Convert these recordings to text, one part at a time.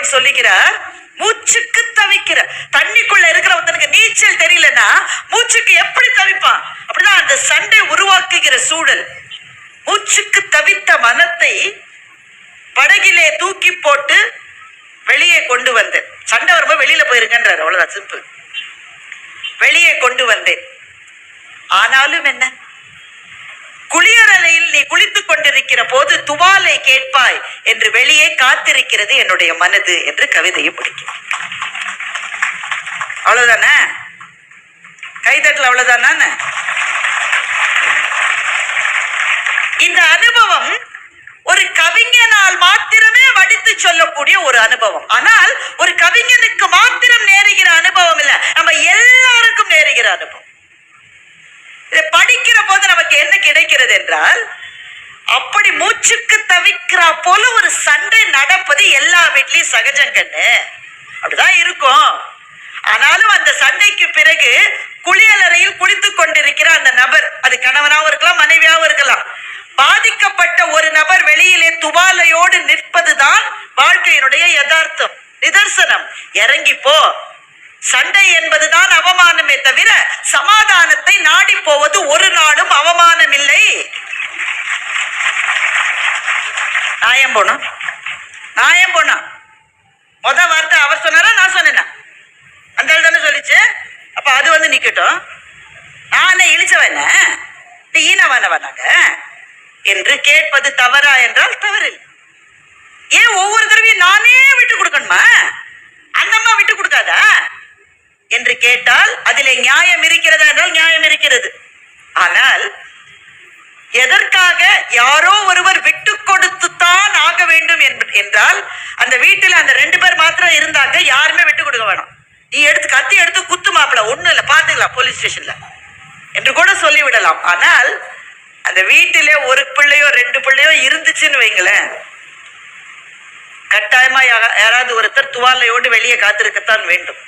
ஜெயமோகன் சொல்லுகிறார், மூச்சுக்கு தவிக்கிற தண்ணிக்குள்ள இருக்கிற ஒருத்தனுக்கு நீச்சல் தெரியலன்னா மூச்சுக்கு எப்படி தவிப்பான்? அப்படிதான் அந்த சண்டை உருவாக்குகிற சூழல். மூச்சுக்கு தவித்த மனத்தை படகிலே தூக்கி போட்டு வெளியே கொண்டு வந்தேன். சண்டை வரும்போது வெளியில போயிருங்கன்றார், அவ்வளவுதான், சிம்பிள். வெளியே கொண்டு வந்தேன். ஆனாலும் என்ன, குளியலறையில் நீ குளித்துக் கொண்டிருக்கிற போது துவாலை கேட்பாய் என்று வெளியே காத்திருக்கிறது என்னுடைய மனது என்று கவிதையை பிடிக்கும். அவ்வளவுதானே? கைதட்டல் அவ்வளவுதானே? இந்த அனுபவம் ஒரு கவிஞனால் மாத்திரமே வடித்து சொல்லக்கூடிய ஒரு அனுபவம். ஆனால் ஒரு கவிஞனுக்கு மாத்திரம் நேருகிற அனுபவம் இல்ல, நம்ம எல்லாருக்கும் நேருகிற அனுபவம். இதை படிக்கிற போது நமக்கு என்ன கிடைக்கிறது என்றால், அப்படி மூச்சுக்கு தவிக்கிறா போல ஒரு சண்டை நடப்பது எல்லா வீட்லயும் சகஜங்கன்னு அப்படிதான் இருக்கும். ஆனாலும் அந்த சண்டைக்கு பிறகு குளியலறையில் குளித்துக் கொண்டிருக்கிற அந்த நபர், அது கணவனாகவும் இருக்கலாம், மனைவியாகவும் இருக்கலாம், பாதிக்கப்பட்ட ஒரு நபர் வெளியிலே துவாலையோடு நிற்பதுதான் வாழ்க்கையினுடைய யதார்த்தம், நிதர்சனம். இறங்கி போ. சண்டை என்பதுதான் அவமானமே தவிர சமாதானத்தை நாடி போவது ஒரு நாளும் அவமானம் இல்லை. நாயம் போனா முத வார்த்தை அவர் சொன்னாரா நான் சொன்னேன்னா? அந்த தானே சொல்லிச்சு. அப்ப அது நிக்கட்டும். நானே இழிச்சவன நீ ஈனவானவனாங்க என்று கேட்பது தவறா என்றால் தவறு. ஏன் ஒவ்வொரு தடவையும் நானே விட்டு கொடுக்கணுமா? அந்த அம்மா விட்டு கொடுக்காதா என்று கேட்டால் அதிலே நியாயம் இருக்கிறதா என்றால் நியாயம் இருக்கிறது. ஆனால் எதற்காக யாரோ ஒருவர் விட்டு கொடுத்துத்தான் ஆக வேண்டும் என்றால், அந்த வீட்டில் அந்த 2 பேர் மாத்திரம் இருந்தாங்க, யாருமே விட்டு கொடுக்க வேணாம். நீ கத்தி எடுத்து குத்து மாப்பிள, ஒண்ணு இல்ல, பாத்துக்கலாம் போலீஸ் ஸ்டேஷன்ல என்று கூட சொல்லிவிடலாம். ஆனால் அந்த வீட்டிலே ஒரு பிள்ளையோ 2 பிள்ளையோ இருந்துச்சுன்னு வைங்களேன், கட்டாயமா யாராவது ஒருத்தர் துவாலையோடு வெளியே காத்திருக்கத்தான் வேண்டும்.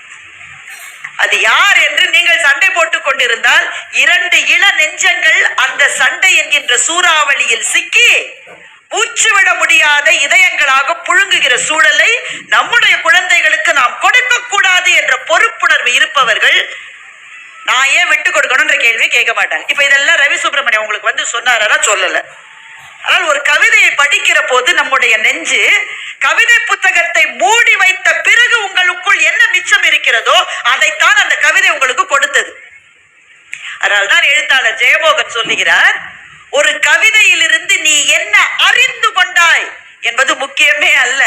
அது யார் என்று நீங்கள் சண்டை போட்டுக் கொண்டிருந்தால் 2 இள நெஞ்சங்கள் அந்த சண்டை என்கின்ற சூறாவளியில் சிக்கி மூச்சுவிட முடியாத இதயங்களாக புழுங்குகிற சூழலை நம்முடைய குழந்தைகளுக்கு நாம் கொடுக்க கூடாது என்ற பொறுப்புணர்வு இருப்பவர்கள் நான் ஏன் விட்டு கொடுக்கணும்ன்ற கேள்வி கேட்க மாட்டாங்க. இப்ப இதெல்லாம் ரவி சுப்பிரமணியம் உங்களுக்கு சொன்னாரா? சொல்லல. ஆனால் ஒரு கவிதையை படிக்கிற போது நம்முடைய நெஞ்சு கவிதை புத்தகத்தை மூடி வைத்த பிறகு உங்களுக்குள் என்ன மிச்சம் இருக்கிறதோ அதைத்தான் அந்த கவிதை உங்களுக்கு கொடுத்தது. அதனால்தான் எழுத்தாளர் ஜெயமோகன் சொல்லுகிறார், ஒரு கவிதையிலிருந்து நீ என்ன அறிந்து கொண்டாய் என்பது முக்கியமே அல்ல,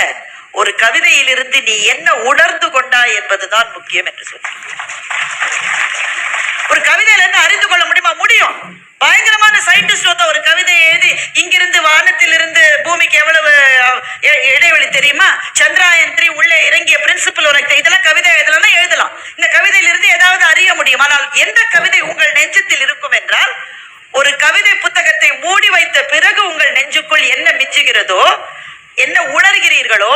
ஒரு கவிதையிலிருந்து நீ என்ன உணர்ந்து கொண்டாய் என்பதுதான் முக்கியம் என்று சொல்லுகிறார். ஒரு கவிதையில இருந்து அறிந்து கொள்ள முடியுமா? முடியும். பயங்கரமான சயின்டிஸ்ட் ஒரு கவிதையை எழுதி, இங்கிருந்து வானத்திலிருந்து பூமிக்கு எவ்வளவு இடைவெளி தெரியுமா, சந்திராயன் 3 உள்ளே இறங்கிய பிரின்சிபல் உனக்கு, இதெல்லாம் கவிதை எழுதலாம் எழுதலாம். இந்த கவிதையிலிருந்து ஏதாவது அறிய முடியும். ஆனால் எந்த கவிதை உங்கள் நெஞ்சத்தில் இருக்கும் என்றால், ஒரு கவிதை புத்தகத்தை மூடி வைத்த பிறகு உங்கள் நெஞ்சுக்குள் என்ன மிஞ்சுகிறதோ, என்ன உணர்கிறீர்களோ,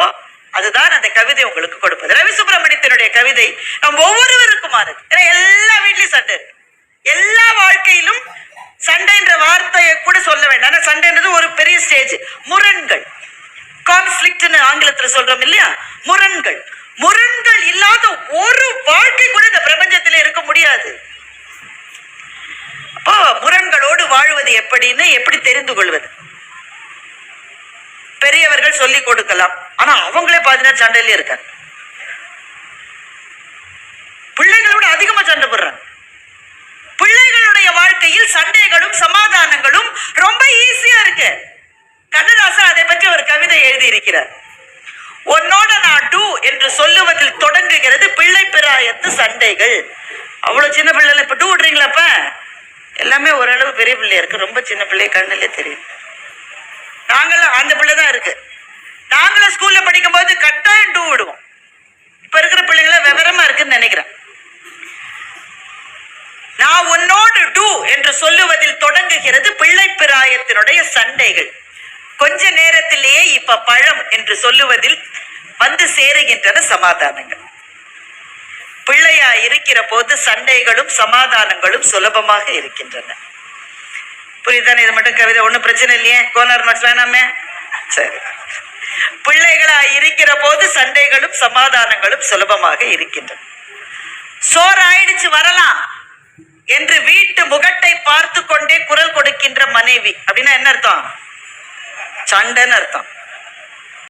அதுதான் அந்த கவிதை உங்களுக்கு கொடுப்பது. ரவி சுப்பிரமணியத்தினுடைய கவிதை நம் ஒவ்வொருவருக்குமானது. எல்லா வீட்லயும் சண்டை, எல்லா வாழ்க்கையிலும் சண்டை என்ற வார்த்தையை கூட சொல்ல வேண்டாம். சண்டைன்றது ஒரு பெரிய ஸ்டேஜ். முரண்கள், கான்ஃபிளிக்ட்னு ஆங்கிலத்தில் சொல்றோம் இல்லையா? முரண்கள் இல்லாத ஒரு வாழ்க்கை கூட இந்த பிரபஞ்சத்திலே இருக்க முடியாது. அப்போ முரண்களோடு வாழ்வது எப்படி தெரிந்து கொள்வது? பெரியவர்கள் சொல்லிக் கொடுக்கலாம், ஆனா அவங்களே பாத்தீங்கன்னா சண்டையிலே இருக்காங்க. பிள்ளைகளோட அதிகமா சண்டை போடுறாங்க. பிள்ளைகளுடைய வாழ்க்கையில் சண்டைகளும் சமாதானங்களும் ரொம்ப ஈஸியா இருக்கு. கண்ணதாசன் அதை பற்றி ஒரு கவிதை எழுதி இருக்கிறார். உன்னோட நான் டூ என்று சொல்லுவதில் தொடங்குகிறது பிள்ளை பிராயத்து சண்டைகள். அவ்வளவு சின்ன பிள்ளை இப்ப டூ விடுறீங்களாப்ப? எல்லாமே ஓரளவு பெரிய பிள்ளையா இருக்கு, ரொம்ப சின்ன பிள்ளை கண்ணுல தெரியும். நாங்களும் அந்த பிள்ளைதான் இருக்கு. நாங்களும் ஸ்கூல்ல படிக்கும் போது கட்டாயம் டூ விடுவோம். இப்ப இருக்கிற பிள்ளைங்கள விவரமா இருக்குன்னு நினைக்கிறேன். நான் உன்னோடு டூ என்று சொல்லுவதில் தொடங்குகிறது பிள்ளை பிராயத்தினுடைய சண்டைகள். கொஞ்ச நேரத்திலேயே இப்ப பழம் என்று சொல்லுவதில் வந்து சேருகின்றன சமாதானங்கள். பிள்ளையா இருக்கிற போது சண்டைகளும் சமாதானங்களும் சுலபமாக இருக்கின்றன. புரியுதானே? இது மட்டும் கவிதை, ஒன்னும் பிரச்சனை இல்லையே. கோனார் நோட்ஸ் வேணாமே? சரி. பிள்ளைகளா இருக்கிற போது சண்டைகளும் சமாதானங்களும் சுலபமாக இருக்கின்றன. சோறு ஆயிடுச்சு வரலாம் என்று வீட்டு முகட்டை பார்த்து கொண்டே குரல் கொடுக்கின்ற மனைவி அப்படின்னா என்ன அர்த்தம்? சண்டைன்னு அர்த்தம்.